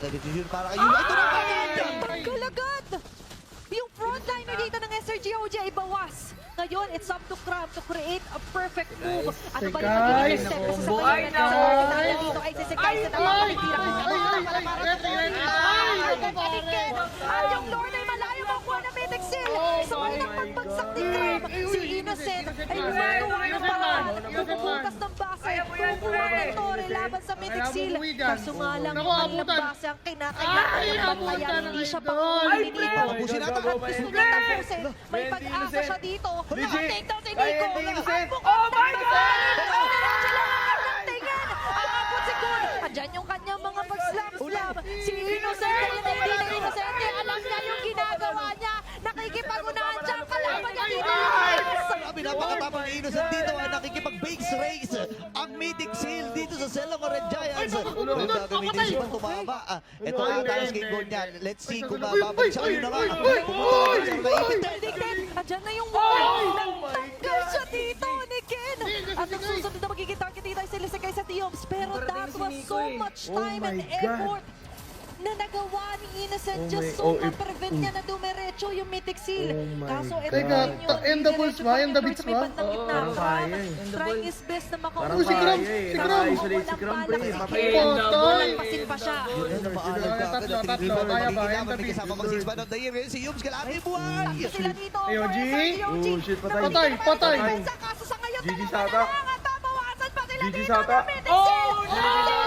Decision para kayo. Ito na ba? Kalagad! Yung frontliner dito ng SRGOJ ay bawas. Ngayon, it's up to Cram to create a perfect move. Ano ba yung magiging step kasi sa kanya na dito ay sisigay sa tamang palitira. At yung Lord ay malayo makuha na Mythic Seal. Sa kanilang pagbagsak ni Cram, si Innocent ay gumagawa ng paraan. Bumubukas ng base, kukuha ng Torre laban sa Mythic Seal. Kaso nga lang, mali ang base ang kinakailangan. Kaya hindi siya panguhuli dito. Gusto niya tapusin. May pag-asa siya dito. Take down si Nico. Oh my God! Andyan yung kanyang mga pag-slam-slam. Si Innocent ay hindi na Innocent. Alam niya yung ginagawa niya. Nakikipagunahan siya ang kalaban niya dito. Sabi, napakatapang ni Innocent dito ay nakikipag-base race. Ang Mythic Seal dito sa Selong Red Giants. Rin gagamitin siya tumama. Ito ang talas game goal niya. Let's see kung mababag siya. Ayun na nga. Pumunta siya Predicted. Andyan na yung wall. Nagtanggal siya dito ni Ken. At ang susunod na magiging target dito ay sila sa kay sa Tioms. Pero that was so much time and effort na nagawa ni Innocent just so ma-prevent niya na dumiretso yung Mythic Seal. Kaso ito Teka, yung end the bulls ba? End the beats ba? Trying his best na Parang makakuha. kaya eh. Naka-isolate si Cram, pre. Lampasin pa siya. Kasama mag-6 man of the year. Si Yums kalami buhay. Sila dito. AOG? Oh, shit, patay. Patay, patay. Kaso sa ngayon, GG dalawa Sata. na lang at babawasan pa sila GG dito Sata. ng Mythic Seal.